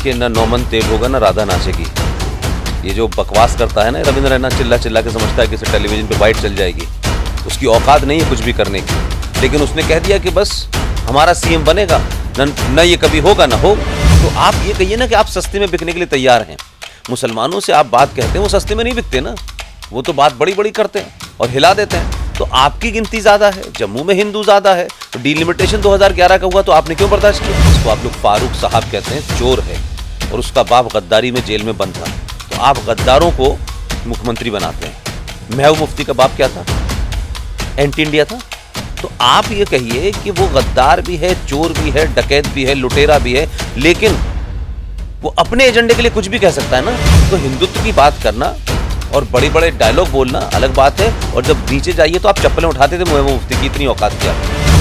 देखिए, ना नौमन तेल होगा ना राधा नाचेगी। ये जो बकवास करता है ना रविंद्र रैना, चिल्ला चिल्ला के समझता है कि इसे टेलीविजन पे बाइट चल जाएगी। उसकी औकात नहीं है कुछ भी करने की, लेकिन उसने कह दिया कि बस हमारा सीएम बनेगा, न ये कभी होगा ना हो। तो आप ये कहिए ना कि आप सस्ते में बिकने के लिए तैयार हैं। मुसलमानों से आप बात कहते हैं, वो सस्ते में नहीं बिकते ना, वो तो बात बड़ी बड़ी करते हैं और हिला देते हैं। तो आपकी गिनती ज्यादा है, जम्मू में हिंदू ज्यादा है, तो डिलिमिटेशन 2011 का हुआ तो आपने क्यों बर्दाश्त किया? इसको आप लोग फारूक साहब कहते हैं, चोर है और उसका बाप गद्दारी में जेल में बंद था। तो आप गद्दारों को मुख्यमंत्री बनाते हैं। महबूब मुफ्ती का बाप क्या था? एंटी इंडिया था। तो आप ये कहिए कि वो गद्दार भी है, चोर भी है, डकैत भी है, लुटेरा भी है, लेकिन वो अपने एजेंडे के लिए कुछ भी कह सकता है ना। तो हिंदुत्व की बात करना और बड़े बड़े डायलॉग बोलना अलग बात है, और जब नीचे जाइए तो आप चप्पलें उठाते थे। महबूब मुफ्ती की इतनी औकात क्या?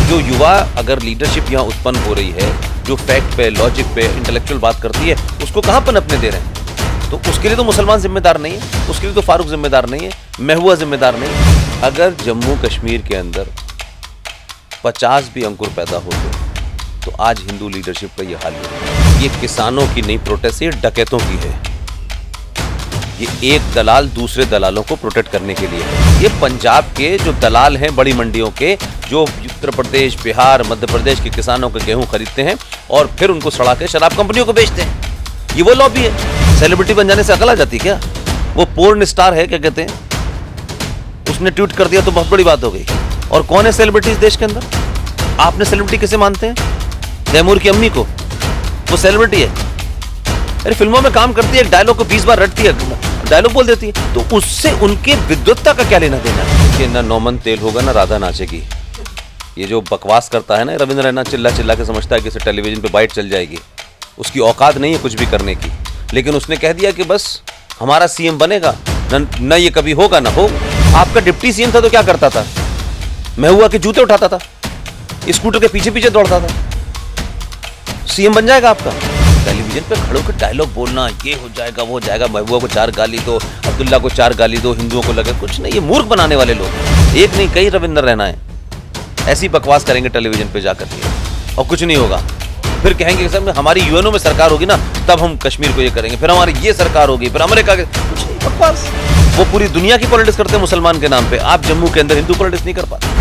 जो युवा अगर लीडरशिप यहाँ उत्पन्न हो रही है, जो फैक्ट पे, लॉजिक पे, इंटेलेक्चुअल बात करती है, उसको कहाँ पनपने दे रहे हैं? तो उसके लिए तो मुसलमान जिम्मेदार नहीं है, उसके लिए तो फारूक जिम्मेदार नहीं है, महबूबा जिम्मेदार नहीं है। अगर जम्मू कश्मीर के अंदर 50 भी अंकुर पैदा होते तो आज हिंदू लीडरशिप का ये हाल है। ये किसानों की नहीं प्रोटेस्ट, ये डकैतों की है। ये एक दलाल दूसरे दलालों को प्रोटेक्ट करने के लिए है। ये पंजाब के जो दलाल हैं बड़ी मंडियों के, जो उत्तर प्रदेश, बिहार, मध्य प्रदेश के किसानों के गेहूं खरीदते हैं और फिर उनको सड़ा के शराब कंपनियों को बेचते हैं। ये वो लॉबी है। सेलिब्रिटी बन जाने से अकल आ जाती क्या? वो पोर्न स्टार है, क्या कहते हैं, उसने ट्वीट कर दिया तो बहुत बड़ी बात हो गई। और कौन है सेलिब्रिटी इस देश के अंदर? आपने सेलिब्रिटी किसे मानते हैं? तैमूर की अम्मी को, वो सेलिब्रिटी है। अरे फिल्मों में काम करती है, एक डायलॉग को 20 बार रटती है, डायलॉग बोल देती है, तो उससे उनके विद्वत्ता का क्या लेना देना? देखिए, ना नौमन तेल होगा ना राधा नाचेगी। ये जो बकवास करता है ना रविंद्र रैना, चिल्ला चिल्ला के समझता है कि इसे टेलीविजन पे बाइट चल जाएगी। उसकी औकात नहीं है कुछ भी करने की, लेकिन उसने कह दिया कि बस हमारा सीएम बनेगा, न ये कभी होगा ना हो। आपका डिप्टी सीएम था तो क्या करता था? महबूबा के जूते उठाता था, स्कूटर के पीछे पीछे दौड़ता था। सीएम बन जाएगा आपका? टेलीविजन पे खड़े होकर डायलॉग बोलना, ये हो जाएगा, वो हो जाएगा, महबूबा को 4 गाली दो, अब्दुल्ला को 4 गाली दो, हिंदुओं को लगे कुछ नहीं। ये मूर्ख बनाने वाले लोग, एक नहीं कई रविंद्र रैना है, ऐसी बकवास करेंगे टेलीविजन पे जाकर के और कुछ नहीं होगा। फिर कहेंगे कि सर हमारी यूएनओ में सरकार होगी ना, तब हम कश्मीर को ये करेंगे, फिर हमारी ये सरकार होगी, फिर अमेरिका के, कुछ नहीं, बकवास। वो पूरी दुनिया की पॉलिटिक्स करते हैं मुसलमान के नाम पे। आप जम्मू के अंदर हिंदू पॉलिटिक्स नहीं कर पाते।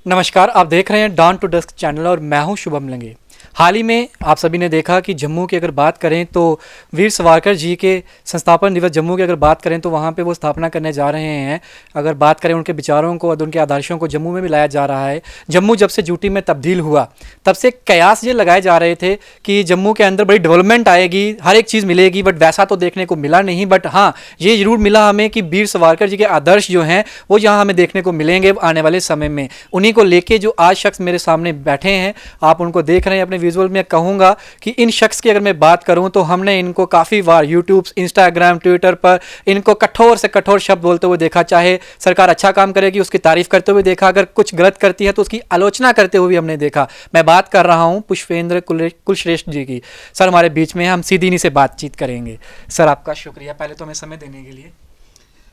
नमस्कार, आप देख रहे हैं डॉन टू डस्क चैनल और मैं हूं शुभम लंगे। हाल ही में आप सभी ने देखा कि जम्मू की अगर बात करें तो वीर सावरकर जी के संस्थापन दिवस जम्मू की अगर बात करें तो वहाँ पे वो स्थापना करने जा रहे हैं। अगर बात करें उनके विचारों को और उनके आदर्शों को जम्मू में भी लाया जा रहा है। जम्मू जब से यूटी में तब्दील हुआ तब से कयास ये लगाए जा रहे थे कि जम्मू के अंदर बड़ी डेवलपमेंट आएगी, हर एक चीज़ मिलेगी, बट वैसा तो देखने को मिला नहीं। बट हाँ, ये जरूर मिला हमें कि वीर सावरकर जी के आदर्श जो हैं वो यहाँ हमें देखने को मिलेंगे आने वाले समय में। उन्हीं को लेके जो आज शख्स मेरे सामने बैठे हैं, आप उनको देख रहे हैं अपने विजुअल में। कहूँगा कि इन शख्स की अगर मैं बात करूँ तो हमने इनको काफ़ी बार यूट्यूब, इंस्टाग्राम, ट्विटर पर इनको कठोर से कठोर शब्द बोलते हुए देखा। चाहे सरकार अच्छा काम करेगी उसकी तारीफ करते हुए देखा, अगर कुछ गलत करती है तो उसकी आलोचना करते हुए भी हमने देखा। मैं बात कर रहा हूँ पुष्पेंद्र कुलश्रेष्ठ जी की। सर हमारे बीच में हम सीधी इन्हीं से बातचीत करेंगे। सर आपका शुक्रिया पहले तो हमें समय देने के लिए।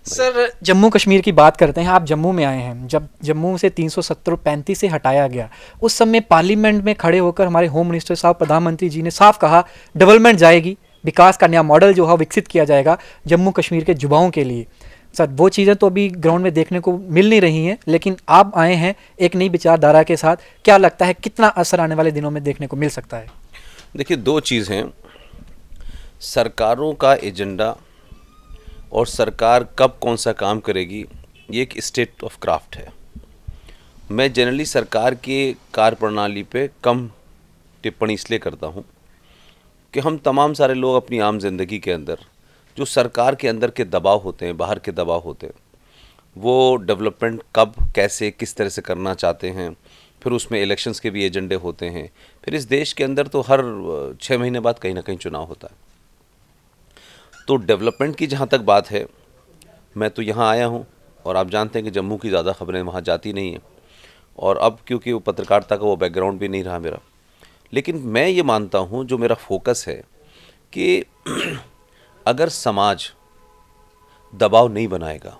सर जम्मू कश्मीर की बात करते हैं, आप जम्मू में आए हैं। जब जम्मू से 370-35 से हटाया गया, उस समय पार्लियामेंट में खड़े होकर हमारे होम मिनिस्टर साहब, प्रधानमंत्री जी ने साफ कहा डेवलपमेंट जाएगी, विकास का नया मॉडल जो है विकसित किया जाएगा जम्मू कश्मीर के युवाओं के लिए। सर वो चीज़ें तो अभी ग्राउंड में देखने को मिल नहीं रही हैं, लेकिन आप आए हैं एक नई विचारधारा के साथ। क्या लगता है कितना असर आने वाले दिनों में देखने को मिल सकता है? देखिए, 2 चीज़ हैं, सरकारों का एजेंडा और सरकार कब कौन सा काम करेगी, ये एक स्टेट ऑफ क्राफ्ट है। मैं जनरली सरकार के कार्यप्रणाली पे कम टिप्पणी इसलिए करता हूँ कि हम तमाम सारे लोग अपनी आम जिंदगी के अंदर जो सरकार के अंदर के दबाव होते हैं, बाहर के दबाव होते हैं, वो डेवलपमेंट कब, कैसे, किस तरह से करना चाहते हैं। फिर उसमें इलेक्शंस के भी एजेंडे होते हैं। फिर इस देश के अंदर तो हर 6 महीने बाद कहीं ना कहीं चुनाव होता है। तो डेवलपमेंट की जहाँ तक बात है, मैं तो यहाँ आया हूँ और आप जानते हैं कि जम्मू की ज़्यादा खबरें वहाँ जाती नहीं हैं, और अब क्योंकि वो पत्रकारिता का वो बैकग्राउंड भी नहीं रहा मेरा, लेकिन मैं ये मानता हूँ, जो मेरा फोकस है कि अगर समाज दबाव नहीं बनाएगा,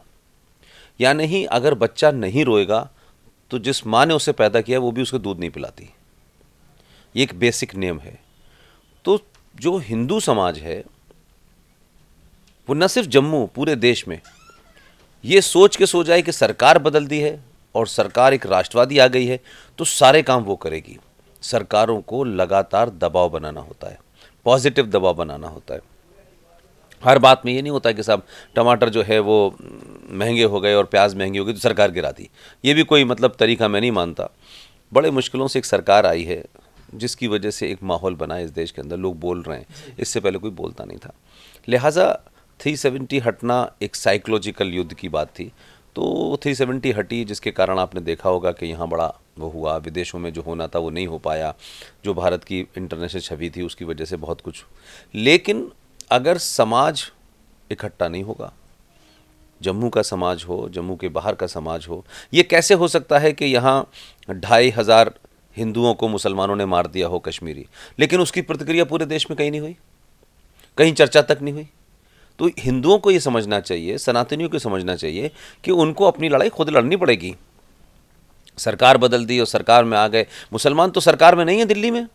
या नहीं अगर बच्चा नहीं रोएगा तो जिस माँ ने उसे पैदा किया वो भी उसको दूध नहीं पिलाती। ये एक बेसिक नियम है। तो जो हिंदू समाज है वो न सिर्फ जम्मू, पूरे देश में ये सोच के सो जाए कि सरकार बदल दी है और सरकार एक राष्ट्रवादी आ गई है तो सारे काम वो करेगी। सरकारों को लगातार दबाव बनाना होता है, पॉजिटिव दबाव बनाना होता है। हर बात में ये नहीं होता कि साहब टमाटर जो है वो महंगे हो गए और प्याज महंगी हो गई तो सरकार गिरा दी। ये भी कोई मतलब तरीका मैं नहीं मानता। बड़े मुश्किलों से एक सरकार आई है जिसकी वजह से एक माहौल बना है इस देश के अंदर, लोग बोल रहे हैं, इससे पहले कोई बोलता नहीं था। लिहाजा 370 हटना एक साइकोलॉजिकल युद्ध की बात थी, तो 370 हटी, जिसके कारण आपने देखा होगा कि यहाँ बड़ा वो हुआ, विदेशों में जो होना था वो नहीं हो पाया, जो भारत की इंटरनेशनल छवि थी उसकी वजह से बहुत कुछ। लेकिन अगर समाज इकट्ठा नहीं होगा, जम्मू का समाज हो, जम्मू के बाहर का समाज हो, ये कैसे हो सकता है कि यहाँ 2500 हिंदुओं को मुसलमानों ने मार दिया हो कश्मीरी, लेकिन उसकी प्रतिक्रिया पूरे देश में कहीं नहीं हुई, कहीं चर्चा तक नहीं हुई। तो हिंदुओं को ये समझना चाहिए, सनातनियों को समझना चाहिए कि उनको अपनी लड़ाई खुद लड़नी पड़ेगी। सरकार बदल दी और सरकार में आ गए, मुसलमान तो सरकार में नहीं है, दिल्ली में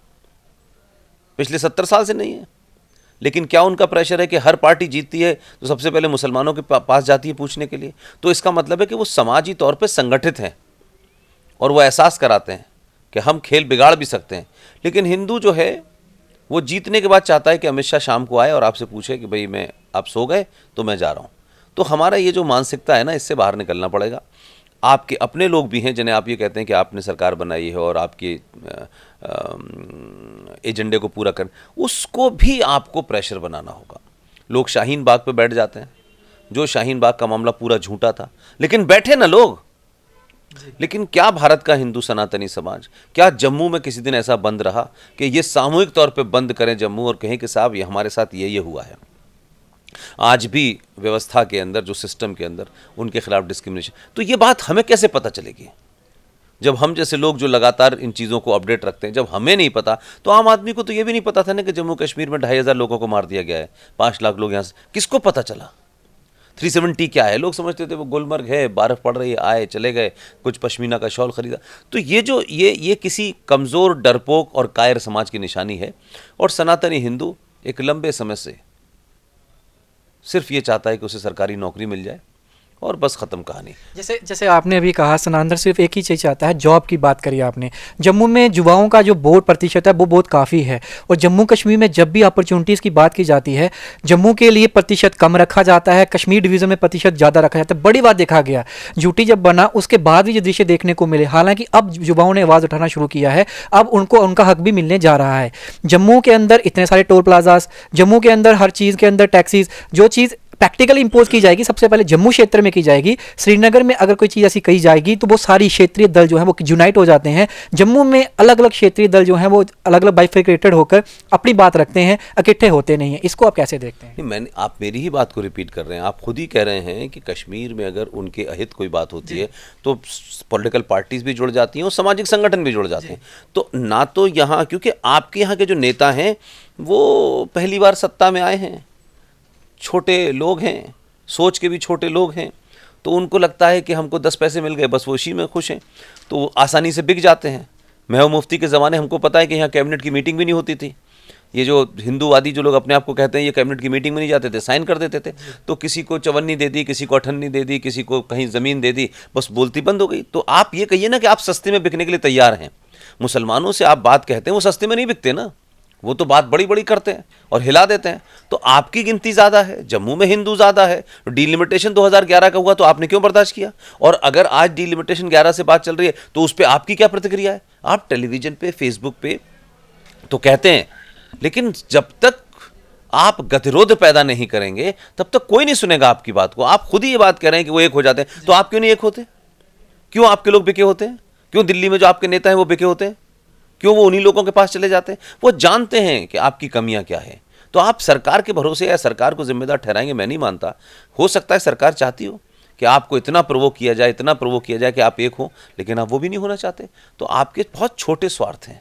पिछले 70 साल से नहीं है, लेकिन क्या उनका प्रेशर है कि हर पार्टी जीतती है तो सबसे पहले मुसलमानों के पास जाती है पूछने के लिए। तो इसका मतलब है कि वो समाजी तौर पे संगठित हैं और वो एहसास कराते हैं कि हम खेल बिगाड़ भी सकते हैं। लेकिन हिंदू जो है वो जीतने के बाद चाहता है कि अमित शाह शाम को आए और आपसे पूछे कि भाई मैं, आप सो गए तो मैं जा रहा हूँ। तो हमारा ये जो मानसिकता है ना, इससे बाहर निकलना पड़ेगा। आपके अपने लोग भी हैं जिन्हें आप ये कहते हैं कि आपने सरकार बनाई है और आपके एजेंडे को पूरा कर, उसको भी आपको प्रेशर बनाना होगा। लोग शाहीन बाग पे बैठ जाते हैं, जो शाहीन बाग का मामला पूरा झूठा था, लेकिन बैठे ना लोग। लेकिन क्या भारत का हिंदू सनातनी समाज, क्या जम्मू में किसी दिन ऐसा बंद रहा कि ये सामूहिक तौर पे बंद करें जम्मू और कहें कि साहब ये हमारे साथ ये हुआ है। आज भी व्यवस्था के अंदर, जो सिस्टम के अंदर उनके खिलाफ डिस्क्रिमिनेशन, तो ये बात हमें कैसे पता चलेगी जब हम जैसे लोग जो लगातार इन चीज़ों को अपडेट रखते हैं, जब हमें नहीं पता तो आम आदमी को तो ये भी नहीं पता था ना कि जम्मू कश्मीर में 2500 लोगों को मार दिया गया है, 5 लाख लोग यहाँ से, किसको पता चला? 370 क्या है? लोग समझते थे वो गुलमर्ग है, बर्फ पड़ रही है, आए चले गए, कुछ पश्मीना का शॉल खरीदा। तो ये जो ये किसी कमज़ोर, डरपोक और कायर समाज की निशानी है। और सनातनी हिंदू एक लंबे समय से सिर्फ ये चाहता है कि उसे सरकारी नौकरी मिल जाए और बस ख़त्म कहानी। जैसे आपने अभी कहा, सनातन सिर्फ एक ही चीज़ चाहता है, जॉब की बात करी आपने। जम्मू में युवाओं का जो वोट प्रतिशत है वो बहुत काफ़ी है, और जम्मू कश्मीर में जब भी अपॉर्चुनिटीज़ की बात की जाती है, जम्मू के लिए प्रतिशत कम रखा जाता है, कश्मीर डिवीज़न में प्रतिशत ज़्यादा रखा जाता है। बड़ी बात देखा गया, यूटी जब बना उसके बाद भी ये दृश्य देखने को मिले। हालांकि अब युवाओं ने आवाज़ उठाना शुरू किया है, अब उनको उनका हक भी मिलने जा रहा है। जम्मू के अंदर इतने सारे टोल प्लाजास, जम्मू के अंदर हर चीज़ के अंदर टैक्सीज, जो चीज़ प्रैक्टिकली इंपोज की जाएगी सबसे पहले जम्मू क्षेत्र में की जाएगी। श्रीनगर में अगर कोई चीज़ ऐसी कही जाएगी तो वो सारी क्षेत्रीय दल जो है वो यूनाइट हो जाते हैं। जम्मू में अलग अलग क्षेत्रीय दल जो हैं वो अलग अलग बाइफिकेटेड होकर अपनी बात रखते हैं, इकट्ठे होते नहीं हैं। इसको आप कैसे देखते हैं? मैंने, आप मेरी ही बात को रिपीट कर रहे हैं। आप खुद ही कह रहे हैं कि कश्मीर में अगर उनके अहित कोई बात होती है तो पॉलिटिकल पार्टीज भी जुड़ जाती हैं और सामाजिक संगठन भी जुड़ जाते हैं। तो ना तो यहाँ, क्योंकि आपके यहाँ के जो नेता हैं वो पहली बार सत्ता में आए हैं, छोटे लोग हैं, सोच के भी छोटे लोग हैं, तो उनको लगता है कि हमको 10 पैसे मिल गए बस वो इसी में खुश हैं, तो आसानी से बिक जाते हैं। महबूब मुफ्ती के ज़माने हमको पता है कि यहाँ कैबिनेट की मीटिंग भी नहीं होती थी। ये जो हिंदूवादी जो लोग अपने आप को कहते हैं, ये कैबिनेट की मीटिंग में नहीं जाते थे, साइन कर देते थे। तो किसी को चवन्नी दे दी, किसी को अठन्नी दे दी, किसी को कहीं ज़मीन दे दी, बस बोलती बंद हो गई। तो आप ये कहिए ना कि आप सस्ते में बिकने के लिए तैयार हैं। मुसलमानों से आप बात कहते हैं, वो सस्ते में नहीं बिकते ना, वो तो बात बड़ी बड़ी करते हैं और हिला देते हैं। तो आपकी गिनती ज़्यादा है, जम्मू में हिंदू ज़्यादा है। डीलिमिटेशन 2011 का हुआ तो आपने क्यों बर्दाश्त किया? और अगर आज डीलिमिटेशन 11 से बात चल रही है तो उस पर आपकी क्या प्रतिक्रिया है? आप टेलीविज़न पे, फेसबुक पे तो कहते हैं, लेकिन जब तक आप गतिरोध पैदा नहीं करेंगे तब तक कोई नहीं सुनेगा आपकी बात को। आप खुद ही ये बात कह रहे हैं कि वो एक हो जाते हैं, तो आप क्यों नहीं एक होते? क्यों आपके लोग बिके होते हैं? क्यों दिल्ली में जो आपके नेता हैं वो बिके होते हैं? क्यों वो उन्हीं लोगों के पास चले जाते हैं? वो जानते हैं कि आपकी कमियां क्या है। तो आप सरकार के भरोसे या सरकार को जिम्मेदार ठहराएंगे, मैं नहीं मानता। हो सकता है सरकार चाहती हो कि आपको इतना प्रोवोक किया जाए, इतना प्रोवोक किया जाए कि आप एक हो, लेकिन आप वो भी नहीं होना चाहते। तो आपके बहुत छोटे स्वार्थ हैं,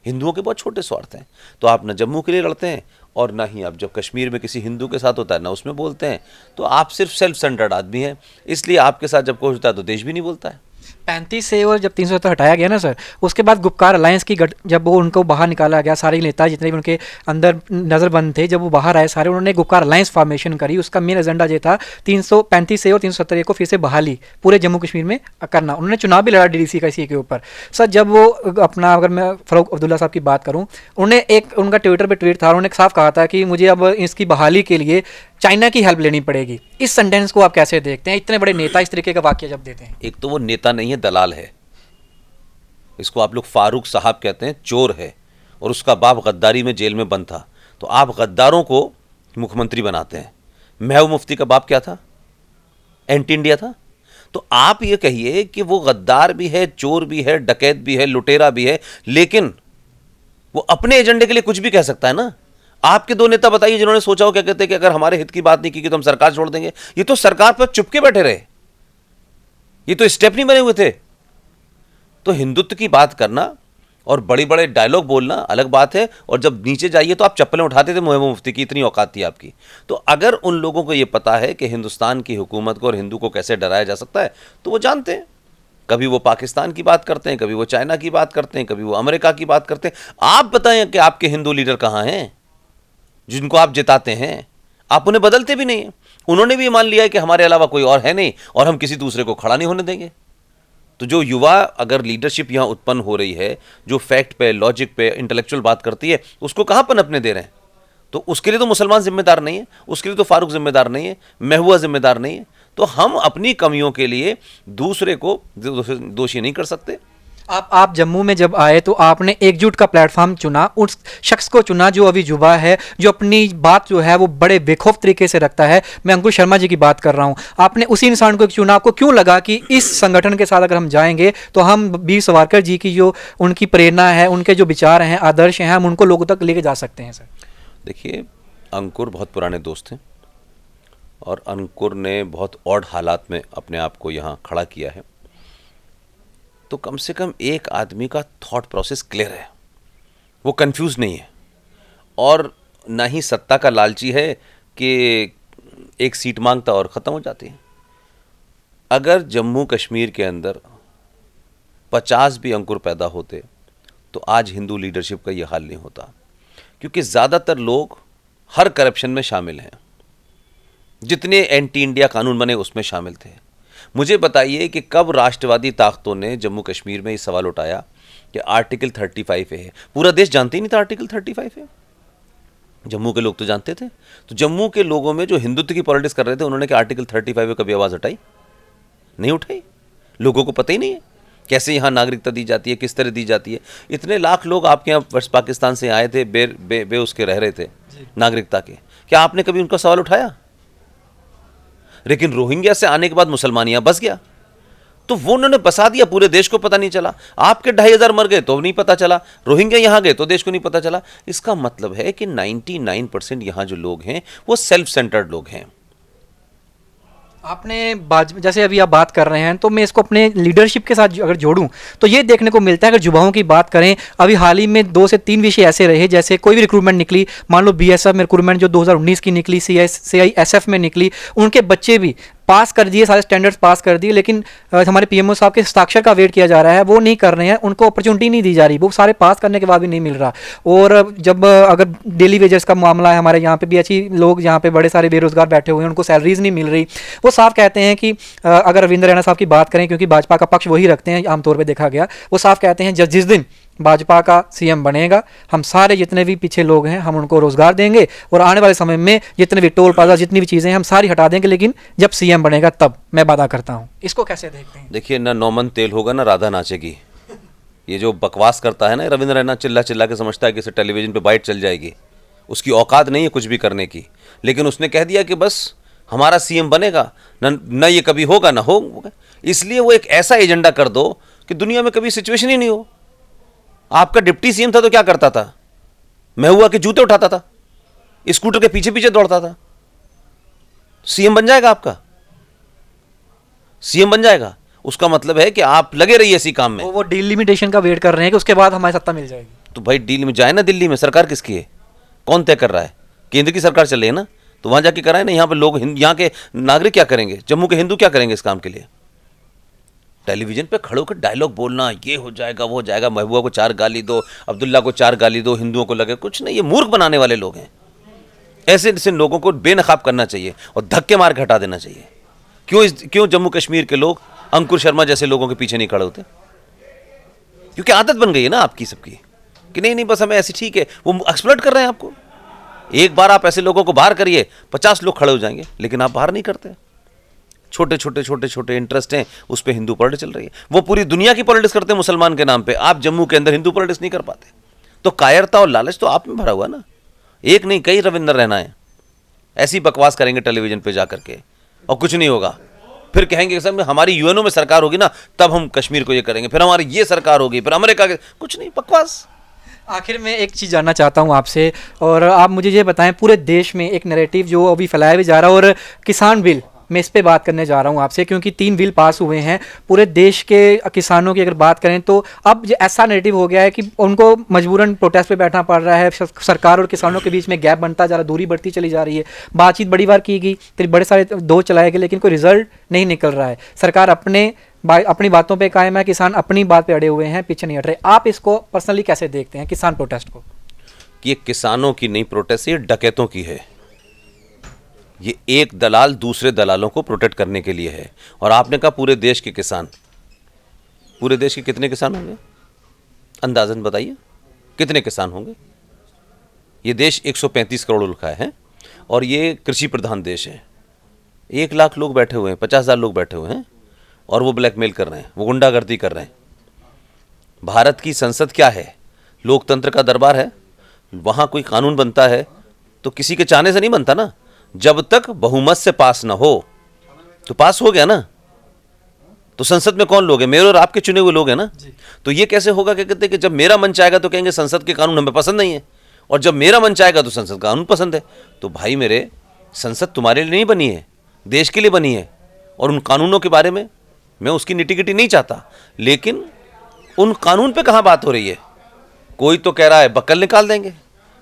हिंदुओं के बहुत छोटे स्वार्थ हैं। तो आप न जम्मू के लिए लड़ते हैं और ना ही आप जब कश्मीर में किसी हिंदू के साथ होता है ना उसमें बोलते हैं। तो आप सिर्फ सेल्फ सेंटर्ड आदमी हैं, इसलिए आपके साथ जब कोई होता है तो देश भी नहीं बोलता है। 35 से और जब 370 हटाया गया ना सर, उसके बाद गुपकार अलायंस की जब वो उनको बाहर निकाला गया, सारे नेता जितने भी उनके अंदर नज़रबंद थे, जब वो बाहर आए सारे, उन्होंने गुपकार अलायंस फॉर्मेशन करी। उसका मेन एजेंडा ये था 335 से और 370 को फिर से बहाली पूरे जम्मू कश्मीर में करना। उन्होंने चुनाव भी लड़ा डीडीसी का इसी के ऊपर। सर जब वो अपना, अगर मैं फ़ारूक अब्दुल्ला साहब की बात करूँ, उन्होंने एक उनका ट्विटर पर ट्वीट था, उन्होंने साफ कहा था कि मुझे अब इसकी बहाली के लिए चाइना की हेल्प लेनी पड़ेगी। इस सेंटेंस को आप कैसे देखते हैं? इतने बड़े नेता इस तरीके का वाक्य जब देते हैं। एक तो वो नेता नहीं है, दलाल है। इसको आप लोग फारूक साहब कहते हैं, चोर है, और उसका बाप गद्दारी में जेल में बंद था। तो आप गद्दारों को मुख्यमंत्री बनाते हैं। महबूब मुफ्ती का बाप क्या था? एंटी इंडिया था। तो आप ये कहिए कि वो गद्दार भी है, चोर भी है, डकैत भी है, लुटेरा भी है, लेकिन वो अपने एजेंडे के लिए कुछ भी कह सकता है ना। आपके दो नेता बताइए जिन्होंने सोचा हो, क्या कहते हैं कि अगर हमारे हित की बात नहीं की तो हम सरकार छोड़ देंगे। ये तो सरकार पर चुपके बैठे रहे, ये तो स्टेप नहीं बने हुए थे। तो हिंदुत्व की बात करना और बड़े बड़े डायलॉग बोलना अलग बात है, और जब नीचे जाइए तो आप चप्पलें उठाते थे। महबूब मुफ्ती की इतनी औकात थी आपकी। तो अगर उन लोगों को यह पता है कि हिंदुस्तान की हुकूमत को और हिंदू को कैसे डराया जा सकता है, तो वो जानते हैं। कभी वो पाकिस्तान की बात करते हैं, कभी वो चाइना की बात करते हैं, कभी वो अमेरिका की बात करते हैं। आप बताएं कि आपके हिंदू लीडर कहाँ हैं जिनको आप जिताते हैं? आप उन्हें बदलते भी नहीं हैं। उन्होंने भी मान लिया है कि हमारे अलावा कोई और है नहीं और हम किसी दूसरे को खड़ा नहीं होने देंगे। तो जो युवा अगर लीडरशिप यहाँ उत्पन्न हो रही है, जो फैक्ट पे, लॉजिक पे, इंटेलेक्चुअल बात करती है, उसको कहाँ पनपने दे रहे हैं? तो उसके लिए तो मुसलमान जिम्मेदार नहीं है, उसके लिए तो फारूक जिम्मेदार नहीं है, महबूबा जिम्मेदार नहीं है। तो हम अपनी कमियों के लिए दूसरे को दोषी नहीं कर सकते। आप जम्मू में जब आए तो आपने एकजुट का प्लेटफॉर्म चुना, उस शख्स को चुना जो अभी युवा है, जो अपनी बात जो है वो बड़े बेखौफ तरीके से रखता है। मैं अंकुर शर्मा जी की बात कर रहा हूँ। आपने उसी इंसान को चुना। आपको क्यों लगा कि इस संगठन के साथ अगर हम जाएंगे तो हम वीर सावरकर जी की जो उनकी प्रेरणा है, उनके जो विचार हैं, आदर्श हैं, हम उनको लोगों तक लेके जा सकते हैं? सर देखिए, अंकुर बहुत पुराने दोस्त हैं और अंकुर ने बहुत ऑड हालात में अपने आप को यहाँ खड़ा किया है। तो कम से कम एक आदमी का थॉट प्रोसेस क्लियर है, वो कंफ्यूज नहीं है, और ना ही सत्ता का लालची है कि एक सीट मांगता और ख़त्म हो जाती है। अगर जम्मू कश्मीर के अंदर 50 भी अंकुर पैदा होते तो आज हिंदू लीडरशिप का ये हाल नहीं होता, क्योंकि ज़्यादातर लोग हर करप्शन में शामिल हैं। जितने एंटी इंडिया कानून बने उसमें शामिल थे। मुझे बताइए कि कब राष्ट्रवादी ताकतों ने जम्मू कश्मीर में ये सवाल उठाया कि आर्टिकल 35 है? पूरा देश जानते ही नहीं था आर्टिकल 35 है। जम्मू के लोग तो जानते थे। तो जम्मू के लोगों में जो हिंदुत्व की पॉलिटिक्स कर रहे थे, उन्होंने क्या आर्टिकल 35 में कभी आवाज़ उठाई? नहीं उठाई। लोगों को पता ही नहीं है कैसे यहाँ नागरिकता दी जाती है, किस तरह दी जाती है। इतने लाख लोग आपके यहाँ वेस्ट पाकिस्तान से आए थे, बे उसके रह रहे थे नागरिकता के। क्या आपने कभी उनका सवाल उठाया? लेकिन रोहिंग्या से आने के बाद मुसलमान यहाँ बस गया, तो वो उन्होंने बसा दिया, पूरे देश को पता नहीं चला। आपके 2500 मर गए तो नहीं पता चला, रोहिंग्या यहाँ गए तो देश को नहीं पता चला। इसका मतलब है कि 99% यहाँ जो लोग हैं वो सेल्फ सेंटर्ड लोग हैं। आपने जैसे अभी आप बात कर रहे हैं, तो मैं इसको अपने लीडरशिप के साथ अगर जोड़ूं तो ये देखने को मिलता है, अगर युवाओं की बात करें, अभी हाल ही में 2 से 3 विषय ऐसे रहे, जैसे कोई भी रिक्रूटमेंट निकली, मान लो बीएसएफ में रिक्रूटमेंट जो 2019 की निकली, सीआईएसएफ में निकली, उनके बच्चे भी पास कर दिए, सारे स्टैंडर्ड्स पास कर दिए, लेकिन हमारे पीएमओ साहब के हस्ताक्षर का वेट किया जा रहा है, वो नहीं कर रहे हैं, उनको अपॉर्चुनिटी नहीं दी जा रही, वो सारे पास करने के बाद भी नहीं मिल रहा। और जब अगर डेली वेजेस का मामला है, हमारे यहाँ पे भी अच्छी लोग यहाँ पे बड़े सारे बेरोजगार बैठे हुए हैं, उनको सैलरीज नहीं मिल रही। वो साफ कहते हैं कि अगर रविंद्र रैना साहब की बात करें, क्योंकि भाजपा का पक्ष वही रखते हैं आमतौर पर देखा गया, वो साफ कहते हैं जिस दिन भाजपा का सीएम बनेगा, हम सारे जितने भी पीछे लोग हैं हम उनको रोजगार देंगे, और आने वाले समय में जितने भी टोल प्लाजा, जितनी भी चीज़ें हैं हम सारी हटा देंगे, लेकिन जब सीएम बनेगा तब, मैं वादा करता हूं। इसको कैसे देखते हैं? देखिए, ना नौमन तेल होगा ना राधा नाचेगी। ये जो बकवास करता है ना रविंद्र रैना, चिल्ला चिल्ला के समझता है कि इसे टेलीविजन पे बाइट चल जाएगी, उसकी औकात नहीं है कुछ भी करने की। लेकिन उसने कह दिया कि बस हमारा सीएम बनेगा, न ये कभी होगा ना होगा। इसलिए वो एक ऐसा एजेंडा कर दो कि दुनिया में कभी सिचुएशन ही नहीं हो। आपका डिप्टी सीएम था तो क्या करता था? महबूबा के जूते उठाता था, स्कूटर के पीछे पीछे दौड़ता था। सीएम बन जाएगा, आपका सीएम बन जाएगा, उसका मतलब है कि आप लगे रहिए इसी काम में। वो डिलिमिटेशन का वेट कर रहे हैं कि उसके बाद हमारी सत्ता मिल जाएगी। तो भाई डील में जाए ना, दिल्ली में सरकार किसकी है? कौन तय कर रहा है? केंद्र की सरकार चल रही है ना, तो वहां जाके कराए ना। यहाँ पे लोग, यहाँ के नागरिक क्या करेंगे, जम्मू के हिंदू क्या करेंगे इस काम के लिए? टेलीविजन पे खड़े होकर डायलॉग बोलना, ये हो जाएगा वो हो जाएगा, महबूबा को 4 गाली दो, अब्दुल्ला को 4 गाली दो, हिंदुओं को लगे कुछ नहीं, ये मूर्ख बनाने वाले लोग हैं। ऐसे ऐसे लोगों को बेनकाब करना चाहिए और धक्के मार के हटा देना चाहिए। क्यों जम्मू कश्मीर के लोग अंकुर शर्मा जैसे लोगों के पीछे नहीं खड़े होते? क्योंकि आदत बन गई है ना आपकी सबकी कि नहीं नहीं बस हमें ऐसी ठीक है। वो एक्सप्लॉइट कर रहे हैं आपको। एक बार आप ऐसे लोगों को बाहर करिए, 50 लोग खड़े हो जाएंगे, लेकिन आप बाहर नहीं करते। छोटे छोटे छोटे छोटे इंटरेस्ट हैं, उस पर हिंदू पॉलिटिक्स चल रही है। वो पूरी दुनिया की पॉलिटिक्स करते हैं मुसलमान के नाम पे, आप जम्मू के अंदर हिंदू पॉलिटिक्स नहीं कर पाते। तो कायरता और लालच तो आप में भरा हुआ ना। एक नहीं कई रविंद्र रहना है। ऐसी बकवास करेंगे टेलीविजन पे जा करके और कुछ नहीं होगा। फिर कहेंगे सर हमारी यूएनओ में सरकार होगी ना तब हम कश्मीर को ये करेंगे, फिर हमारी ये सरकार होगी, फिर अमेरिका के, कुछ नहीं, बकवास। आखिर में एक चीज़ जानना चाहता हूँ आपसे, और आप मुझे ये बताएं, पूरे देश में एक नैरेटिव जो अभी फैलाया भी जा रहा है, और किसान बिल मैं इस पे बात करने जा रहा हूँ आपसे, क्योंकि 3 बिल पास हुए हैं पूरे देश के किसानों की अगर बात करें तो अब ऐसा नैरेटिव हो गया है कि उनको मजबूरन प्रोटेस्ट पे बैठना पड़ रहा है। सरकार और किसानों के बीच में गैप बनता जा रहा है, दूरी बढ़ती चली जा रही है। बातचीत बड़ी बार की गई, फिर बड़े सारे दौर चलाए गए, लेकिन कोई रिजल्ट नहीं निकल रहा है। सरकार अपनी बातों पे कायम है, किसान अपनी बात पे अड़े हुए हैं, पीछे नहीं हट रहे। आप इसको पर्सनली कैसे देखते हैं, किसान प्रोटेस्ट को? ये किसानों की नहीं प्रोटेस्ट, ये डकैतों की है। ये एक दलाल दूसरे दलालों को प्रोटेक्ट करने के लिए है। और आपने कहा पूरे देश के किसान, पूरे देश के कितने किसान होंगे अंदाजन बताइए, कितने किसान होंगे? ये देश 135 करोड़ का है और ये कृषि प्रधान देश है। 1 लाख लोग बैठे हुए हैं, 50,000 लोग बैठे हुए हैं और वो ब्लैकमेल कर रहे हैं, वो गुंडागर्दी कर रहे हैं। भारत की संसद क्या है? लोकतंत्र का दरबार है। वहाँ कोई कानून बनता है तो किसी के चाहने से नहीं बनता ना। जब तक बहुमत से पास ना हो, तो पास हो गया ना। तो संसद में कौन लोग हैं? मेरे और आपके चुने हुए लोग हैं ना। तो ये कैसे होगा? क्या कहते हैं कि जब मेरा मन चाहेगा तो कहेंगे संसद के कानून हमें पसंद नहीं है, और जब मेरा मन चाहेगा तो संसद का कानून पसंद है। तो भाई मेरे, संसद तुम्हारे लिए नहीं बनी है, देश के लिए बनी है। और उन कानूनों के बारे में मैं उसकी निटी-गिटी नहीं चाहता, लेकिन उन कानून पे कहाँ बात हो रही है? कोई तो कह रहा है बक्कल निकाल देंगे,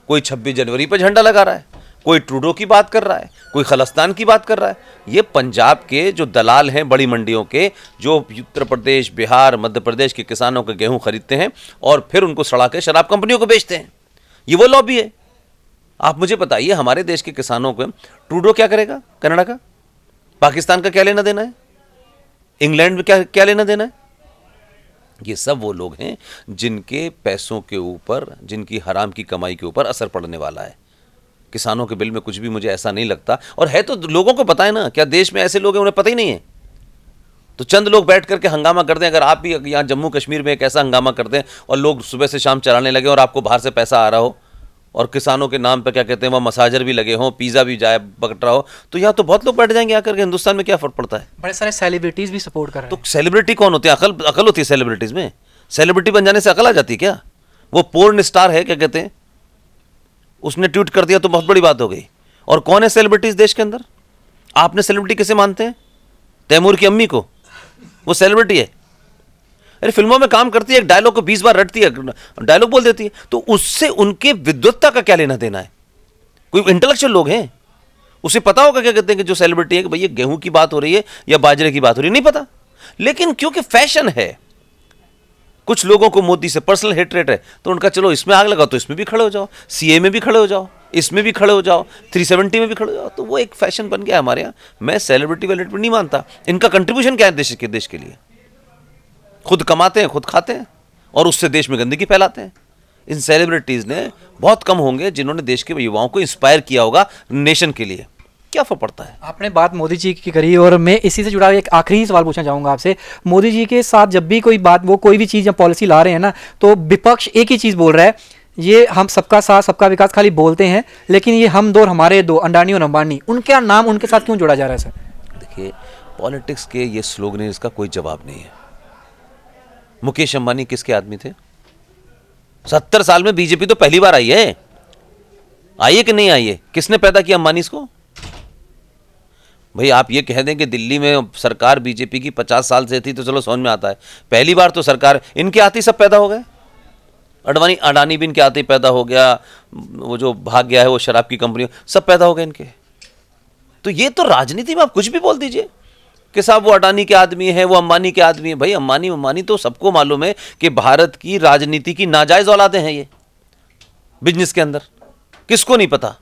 कोई 26 जनवरी पर झंडा लगा रहा है, कोई ट्रूडो की बात कर रहा है, कोई खलिस्तान की बात कर रहा है। ये पंजाब के जो दलाल हैं बड़ी मंडियों के, जो उत्तर प्रदेश, बिहार, मध्य प्रदेश के किसानों के गेहूं खरीदते हैं और फिर उनको सड़ा के शराब कंपनियों को बेचते हैं, ये वो लॉबी है। आप मुझे बताइए, हमारे देश के किसानों को ट्रूडो क्या करेगा? कनाडा का, पाकिस्तान का क्या लेना देना है? इंग्लैंड में क्या लेना देना है? ये सब वो लोग हैं जिनके पैसों के ऊपर, जिनकी हराम की कमाई के ऊपर असर पड़ने वाला है। किसानों के बिल में कुछ भी मुझे ऐसा नहीं लगता। और है तो लोगों को पता है ना, क्या देश में ऐसे लोग हैं उन्हें पता ही नहीं है? तो चंद लोग बैठ करके हंगामा कर दें। अगर आप भी यहाँ जम्मू कश्मीर में एक ऐसा हंगामा कर दें और लोग सुबह से शाम चलाने लगे और आपको बाहर से पैसा आ रहा हो और किसानों के नाम पे क्या कहते हैं वहाँ मसाजर भी लगे हों, पिज़्ज़ा भी जाए बकट रहा हो, तो यहाँ तो बहुत लोग बैठ जाएंगे आकर के। हिंदुस्तान में क्या फर्क पड़ता है? बड़े सारे सेलिब्रिटीज भी सपोर्ट कर रहे हैं। तो सेलिब्रिटी कौन होते हैं? अकल होती है सेलिब्रिटीज में? सेलिब्रिटी बन जाने से अकल आ जाती है क्या? वो पोर्न स्टार है, क्या कहते हैं, उसने ट्वीट कर दिया तो बहुत बड़ी बात हो गई। और कौन है सेलिब्रिटीज देश के अंदर? आपने सेलिब्रिटी किसे मानते हैं? तैमूर की अम्मी को, वो सेलिब्रिटी है? अरे फिल्मों में काम करती है, एक डायलॉग को 20 बार रटती है, डायलॉग बोल देती है, तो उससे उनके विद्वत्ता का क्या लेना देना है? कोई इंटेलेक्चुअल लोग हैं, उसे पता होगा क्या कहते हैं कि जो सेलिब्रिटी है कि भैया गेहूं की बात हो रही है या बाजरे की बात हो रही है, नहीं पता। लेकिन क्योंकि फैशन है, कुछ लोगों को मोदी से पर्सनल हेट्रेट है, तो उनका चलो इसमें आग लगाओ तो इसमें भी खड़े हो जाओ, सीए में भी खड़े हो जाओ, इसमें भी खड़े हो जाओ, 370 में भी खड़े हो जाओ। तो वो एक फैशन बन गया हमारे यहाँ। मैं सेलिब्रिटी वेलिब्रिटी नहीं मानता। इनका कंट्रीब्यूशन क्या है देश के लिए? खुद कमाते हैं, खुद खाते हैं और उससे देश में गंदगी फैलाते हैं। इन सेलिब्रिटीज़ ने बहुत कम होंगे जिन्होंने देश के युवाओं को इंस्पायर किया होगा नेशन के लिए। क्या फर्क पड़ता है? आपने बात मोदी जी की करी और मैं इसी से जुड़ा एक आखिरी सवाल पूछना चाहूँगा आपसे। मोदी जी के साथ जब भी कोई बात, वो कोई भी चीज़ या पॉलिसी ला रहे हैं ना, तो विपक्ष एक ही चीज़ बोल रहा है, ये हम सबका साथ सबका विकास खाली बोलते हैं, लेकिन ये हम दो और हमारे दो, अंडानी और अंबानी, उनका नाम उनके साथ क्यों जोड़ा जा रहा है? सर देखिए, पॉलिटिक्स के ये स्लोगन है, इसका कोई जवाब नहीं है। मुकेश अंबानी किसके आदमी थे? 70 साल में बीजेपी तो पहली बार आई है कि नहीं आई है? किसने पैदा किया अंबानी को? भाई आप ये कह दें कि दिल्ली में सरकार बीजेपी की 50 साल से थी तो चलो समझ में आता है। पहली बार तो सरकार इनके आते ही सब पैदा हो गए। अडानी भी इनके आते ही पैदा हो गया, वो जो भाग गया है वो शराब की कंपनी, सब पैदा हो गए इनके। तो ये तो राजनीति में आप कुछ भी बोल दीजिए। कि साहब वो अडानी के आदमी है, वो अंबानी के आदमी है। भाई अंबानी तो सबको मालूम है कि भारत की राजनीति की नाजायज औलादे हैं ये बिजनेस के अंदर, किसको नहीं पता।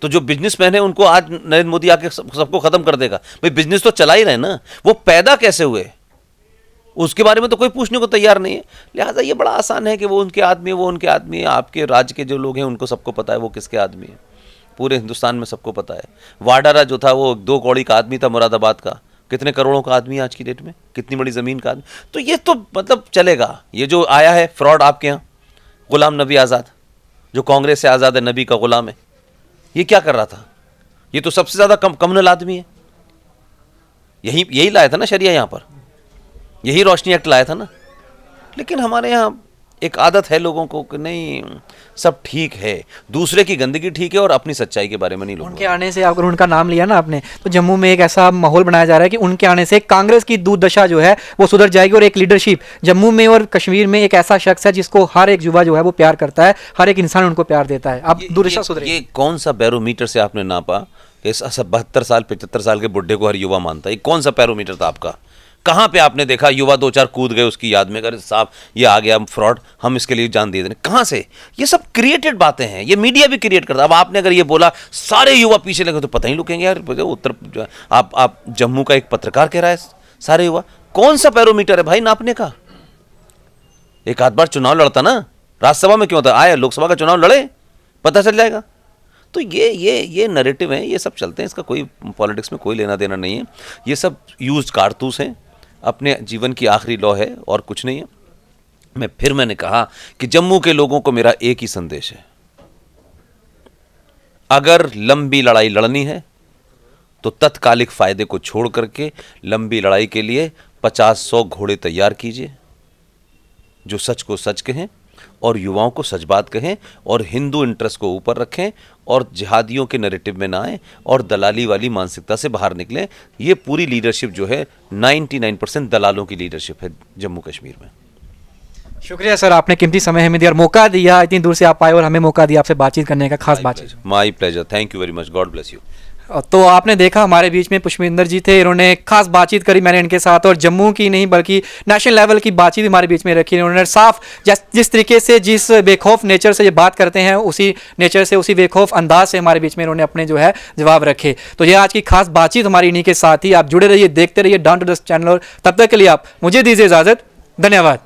तो जो बिजनेसमैन है उनको आज नरेंद्र मोदी आके सबको खत्म कर देगा। भाई बिजनेस तो चला ही रहे ना, वो पैदा कैसे हुए उसके बारे में तो कोई पूछने को तैयार नहीं है। लिहाजा ये बड़ा आसान है कि वो उनके आदमी है, वो उनके आदमी है। आपके राज्य के जो लोग हैं उनको सबको पता है वो किसके आदमी है, पूरे हिंदुस्तान में सबको पता है। वाडारा जो था वो 2 कौड़ी का आदमी था, मुरादाबाद का, कितने करोड़ों का आदमी है आज की डेट में, कितनी बड़ी ज़मीन का आदमी। तो ये तो मतलब चलेगा। ये जो आया है फ्रॉड आपके यहाँ, गुलाम नबी आज़ाद, जो कांग्रेस से आज़ाद है, नबी का गुलाम है, ये क्या कर रहा था? ये तो सबसे ज़्यादा कम्युनल आदमी है। यही लाया था ना शरिया यहाँ पर, यही रोशनी एक्ट लाया था ना। लेकिन हमारे यहाँ एक आदत है लोगों को कि नहीं सब ठीक है, दूसरे की गंदगी ठीक है और अपनी सच्चाई के बारे में नहीं लोग। उनके आने से, अगर उनका नाम लिया ना आपने, तो जम्मू में एक ऐसा माहौल बनाया जा रहा है कि उनके आने से कांग्रेस की दुर्दशा जो है वो सुधर जाएगी और एक लीडरशिप जम्मू में और कश्मीर में एक ऐसा शख्स है जिसको हर एक युवा जो है वो प्यार करता है, हर एक इंसान उनको प्यार देता है। अब दुर्दशा सुधरेगी। ये कौन सा बैरोमीटर से आपने नापा कि 72 साल 75 साल के बुढ़े को हर युवा मानता है? ये कौन सा बैरोमीटर था आपका? कहाँ पे आपने देखा युवा 2-4 कूद गए उसकी याद में, अरे साहब ये आ गया फ्रॉड, हम इसके लिए जान दे दें? कहाँ से? ये सब क्रिएटेड बातें हैं, ये मीडिया भी क्रिएट करता है। अब आपने अगर ये बोला सारे युवा पीछे लगे तो पता ही लुकेंगे यार। उत्तर आप जम्मू का एक पत्रकार कह रहा है सारे युवा, कौन सा बैरोमीटर है भाई नापने का? एक आध बार चुनाव लड़ता ना, राज्यसभा में क्यों था, आए लोकसभा का चुनाव लड़े, पता चल जाएगा। तो ये नैरेटिव है, ये सब चलते हैं, इसका कोई पॉलिटिक्स में कोई लेना देना नहीं है। ये सब यूज्ड कारतूस हैं, अपने जीवन की आखिरी लौ है और कुछ नहीं है। मैंने कहा कि जम्मू के लोगों को मेरा एक ही संदेश है, अगर लंबी लड़ाई लड़नी है तो तत्कालिक फायदे को छोड़ करके लंबी लड़ाई के लिए 50-100 घोड़े तैयार कीजिए, जो सच को सच कहें और युवाओं को सच बात कहें और हिंदू इंटरेस्ट को ऊपर रखें और जिहादियों के नैरेटिव में ना आए और दलाली वाली मानसिकता से बाहर निकलें। ये पूरी लीडरशिप जो है 99% दलालों की लीडरशिप है जम्मू कश्मीर में। शुक्रिया सर, आपने कीमती समय हमें दिया और मौका दिया, इतनी दूर से आप आए और हमें मौका दिया आपसे बातचीत करने का, खास बातचीत। My pleasure, thank you very much, God bless you. तो आपने देखा हमारे बीच में पुष्पिंदर जी थे, इन्होंने खास बातचीत करी मैंने इनके साथ, और जम्मू की नहीं बल्कि नेशनल लेवल की बातचीत हमारे बीच में रखी। इन्होंने साफ जिस तरीके से, जिस बेखौफ नेचर से ये बात करते हैं, उसी नेचर से, उसी बेखौफ अंदाज से हमारे बीच में इन्होंने अपने जो है जवाब रखे। तो ये आज की खास बातचीत हमारी इन्हीं के साथ ही। आप जुड़े रहिए, देखते रहिए डॉन टू डस्ट चैनल, और तब तक के लिए आप मुझे दीजिए इजाज़त। धन्यवाद।